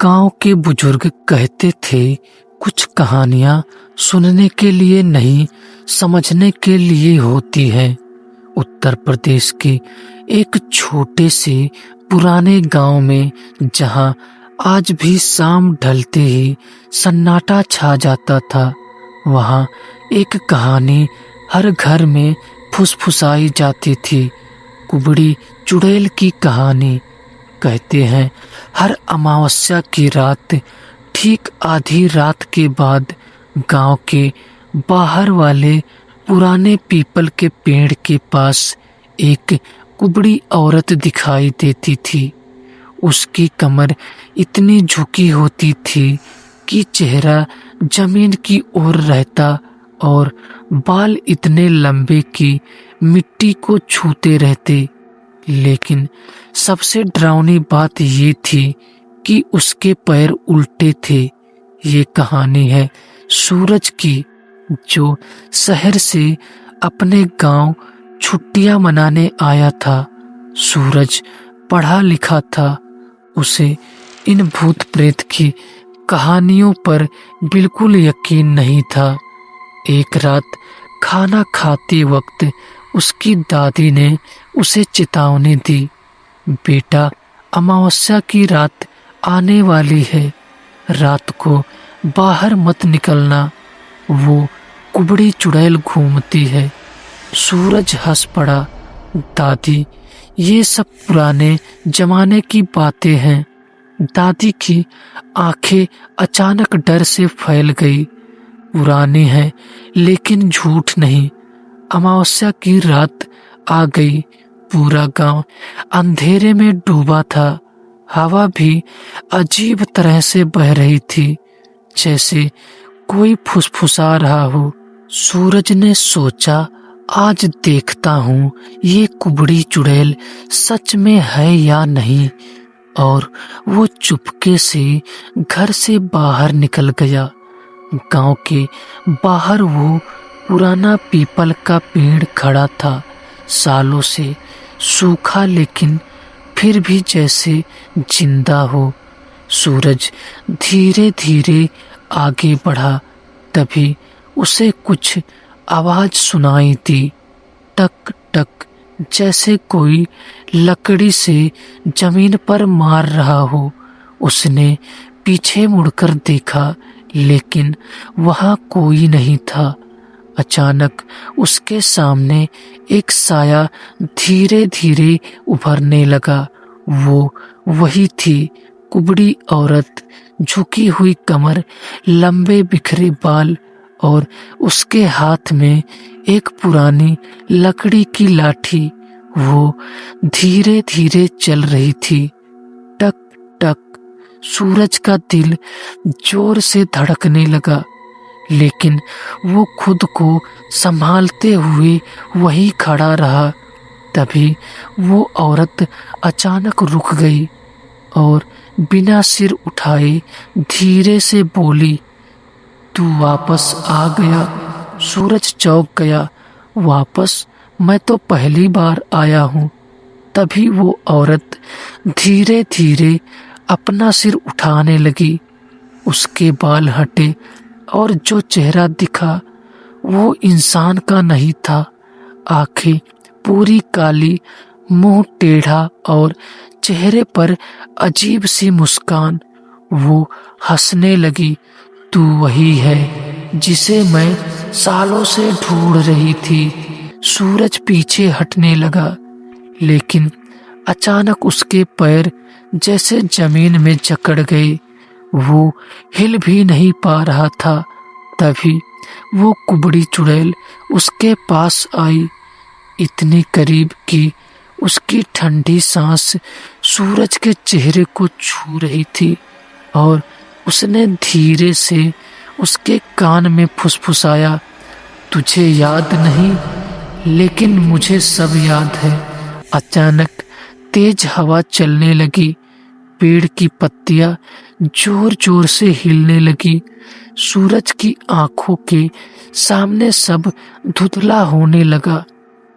गांव के बुजुर्ग कहते थे, कुछ कहानियां सुनने के लिए नहीं, समझने के लिए होती हैं। उत्तर प्रदेश के एक छोटे से पुराने गांव में, जहां आज भी शाम ढलते ही सन्नाटा छा जाता था, वहां एक कहानी हर घर में फुसफुसाई जाती थी। कुबड़ी चुड़ैल की कहानी। कहते हैं, हर अमावस्या की रात, ठीक आधी रात के बाद, गांव के बाहर वाले पुराने पीपल के पेड़ के पास एक कुबड़ी औरत दिखाई देती थी। उसकी कमर इतनी झुकी होती थी कि चेहरा जमीन की ओर रहता और बाल इतने लंबे कि मिट्टी को छूते रहते। लेकिन सबसे डरावनी बात ये थी कि उसके पैर उल्टे थे। ये कहानी है सूरज की, जो शहर से अपने गांव छुट्टियां मनाने आया था। सूरज पढ़ा लिखा था, उसे इन भूत प्रेत की कहानियों पर बिल्कुल यकीन नहीं था। एक रात खाना खाते वक्त उसकी दादी ने उसे चेतावनी दी, बेटा, अमावस्या की रात आने वाली है, रात को बाहर मत निकलना, वो कुबड़ी चुड़ैल घूमती है। सूरज हंस पड़ा, दादी, ये सब पुराने जमाने की बातें हैं। दादी की आंखें अचानक डर से फैल गई। पुरानी है लेकिन झूठ नहीं। अमावस्या की रात आ गई। पूरा गांव अंधेरे में डूबा था। हवा भी अजीब तरह से बह रही थी, जैसे कोई फुसफुसा रहा हो। सूरज ने सोचा, आज देखता हूँ ये कुबड़ी चुड़ैल सच में है या नहीं। और वो चुपके से घर से बाहर निकल गया। गांव के बाहर वो पुराना पीपल का पेड़ खड़ा था, सालों से सूखा लेकिन फिर भी जैसे जिंदा हो। सूरज धीरे धीरे आगे बढ़ा, तभी उसे कुछ आवाज सुनाई दी, टक टक, जैसे कोई लकड़ी से जमीन पर मार रहा हो। उसने पीछे मुड़कर देखा, लेकिन वहां कोई नहीं था। अचानक उसके सामने एक साया धीरे धीरे उभरने लगा। वो वही थी, कुबड़ी औरत, झुकी हुई कमर, लंबे बिखरे बाल, और उसके हाथ में एक पुरानी लकड़ी की लाठी। वो धीरे धीरे चल रही थी। टक टक, सूरज का दिल जोर से धड़कने लगा, लेकिन वो खुद को संभालते हुए वहीं खड़ा रहा। तभी वो औरत अचानक रुक गई और बिना सिर उठाए धीरे से बोली, तू वापस आ गया। सूरज चौंक गया। वापस? मैं तो पहली बार आया हूँ। तभी वो औरत धीरे धीरे अपना सिर उठाने लगी। उसके बाल हटे और जो चेहरा दिखा वो इंसान का नहीं था। आंखें पूरी काली, मुंह टेढ़ा और चेहरे पर अजीब सी मुस्कान। वो हंसने लगी, तू वही है जिसे मैं सालों से ढूंढ रही थी। सूरज पीछे हटने लगा, लेकिन अचानक उसके पैर जैसे जमीन में जकड़ गए। वो हिल भी नहीं पा रहा था। तभी वो कुबड़ी चुड़ैल उसके पास आई, इतनी करीब कि उसकी ठंडी सांस सूरज के चेहरे को छू रही थी। और उसने धीरे से उसके कान में फुसफुसाया, तुझे याद नहीं, लेकिन मुझे सब याद है। अचानक तेज हवा चलने लगी। पेड़ की पत्तियां जोर जोर से हिलने लगी। सूरज की आंखों के सामने सब धुंधला होने लगा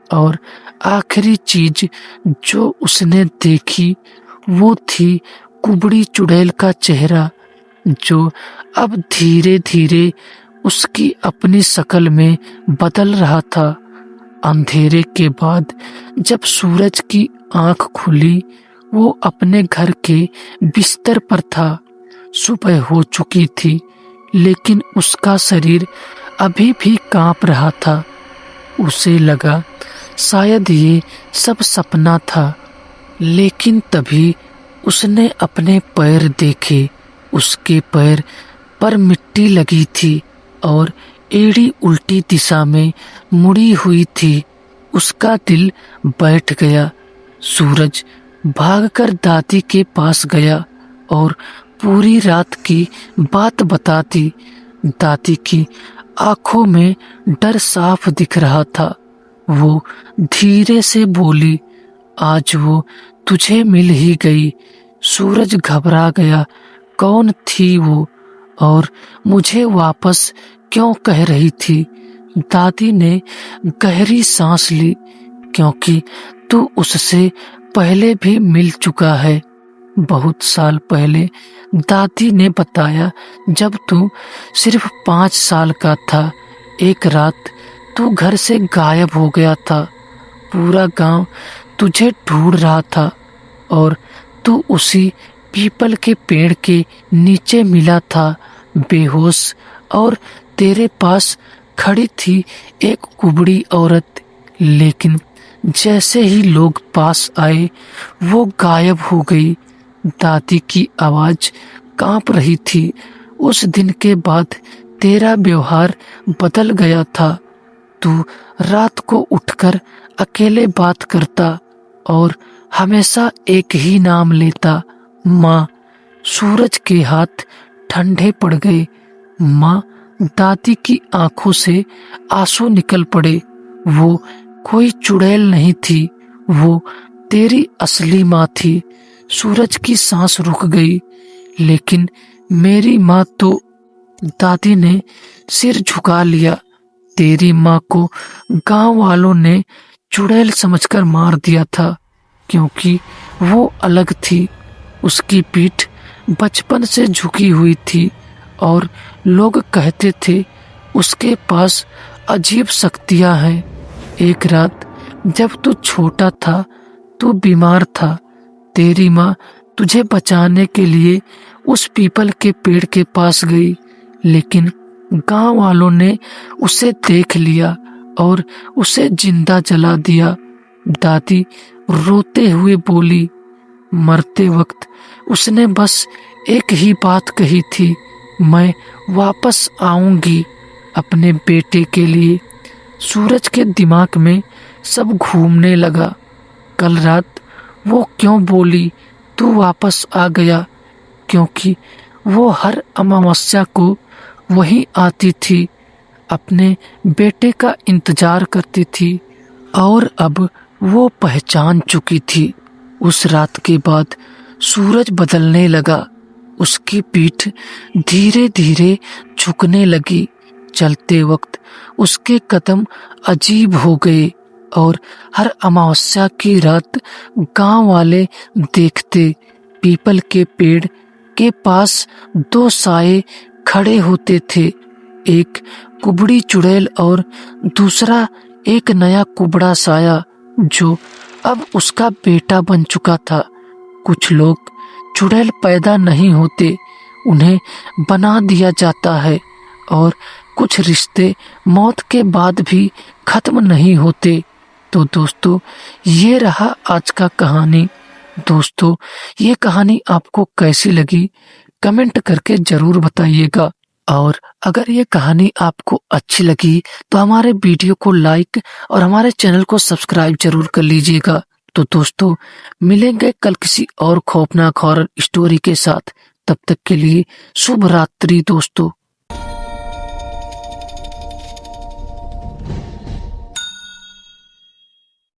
और आखिरी चीज जो उसने देखी वो थी कुबड़ी चुड़ैल का चेहरा, जो अब धीरे धीरे उसकी अपनी शक्ल में बदल रहा था। अंधेरे के बाद जब सूरज की आंख खुली, वो अपने घर के बिस्तर पर था। सुबह हो चुकी थी, लेकिन उसका शरीर अभी भी कांप रहा था। उसे लगा शायद ये सब सपना था, लेकिन तभी उसने अपने पैर देखे। उसके पैर पर मिट्टी लगी थी और एड़ी उल्टी दिशा में मुड़ी हुई थी। उसका दिल बैठ गया। सूरज भागकर दादी के पास गया और पूरी रात की बात बता दी। दादी की आंखों में डर साफ दिख रहा था। वो धीरे से बोली, आज वो तुझे मिल ही गई। सूरज घबरा गया। कौन थी वो और मुझे वापस क्यों कह रही थी? दादी ने गहरी सांस ली, क्योंकि तू उससे पहले भी मिल चुका है। बहुत साल पहले दादी ने बताया, जब तू सिर्फ 5 साल का था, एक रात तू घर से गायब हो गया था। पूरा गांव तुझे ढूंढ रहा था और तू उसी पीपल के पेड़ के नीचे मिला था, बेहोश, और तेरे पास खड़ी थी एक कुबड़ी औरत। लेकिन जैसे ही लोग पास आए, वो गायब हो गई। दादी की आवाज कांप रही थी। उस दिन के बाद तेरा व्यवहार बदल गया था। तू रात को उठकर अकेले बात करता और हमेशा एक ही नाम लेता, माँ। सूरज के हाथ ठंडे पड़ गए। माँ। दादी की आंखों से आंसू निकल पड़े। वो कोई चुड़ैल नहीं थी, वो तेरी असली माँ थी। सूरज की सांस रुक गई। लेकिन मेरी माँ तो, दादी ने सिर झुका लिया। तेरी माँ को गांव वालों ने चुड़ैल समझकर मार दिया था, क्योंकि वो अलग थी। उसकी पीठ बचपन से झुकी हुई थी और लोग कहते थे उसके पास अजीब शक्तियां हैं। एक रात जब तू छोटा था, तू बीमार था, तेरी माँ तुझे बचाने के लिए उस पीपल के पेड़ के पास गई, लेकिन गांव वालों ने उसे देख लिया और उसे जिंदा जला दिया। दादी रोते हुए बोली, मरते वक्त उसने बस एक ही बात कही थी, मैं वापस आऊंगी अपने बेटे के लिए। सूरज के दिमाग में सब घूमने लगा। कल रात वो क्यों बोली तू वापस आ गया? क्योंकि वो हर अमावस्या को वहीं आती थी, अपने बेटे का इंतजार करती थी, और अब वो पहचान चुकी थी। उस रात के बाद सूरज बदलने लगा। उसकी पीठ धीरे धीरे झुकने लगी। चलते वक्त उसके कदम अजीब हो गए और हर अमावस्या की रात गांव वाले देखते, पीपल के पेड़ के पास 2 साए खड़े होते थे, एक कुबड़ी चुड़ैल और दूसरा एक नया कुबड़ा साया, जो अब उसका बेटा बन चुका था। कुछ लोग चुड़ैल पैदा नहीं होते, उन्हें बना दिया जाता है, और कुछ रिश्ते मौत के बाद भी खत्म नहीं होते। तो दोस्तों, ये रहा आज का कहानी। दोस्तों, ये कहानी आपको कैसी लगी कमेंट करके जरूर बताइएगा। और अगर ये कहानी आपको अच्छी लगी तो हमारे वीडियो को लाइक और हमारे चैनल को सब्सक्राइब जरूर कर लीजिएगा। तो दोस्तों, मिलेंगे कल किसी और खौफनाक हॉरर स्टोरी के साथ। तब तक के लिए शुभ रात्रि दोस्तों।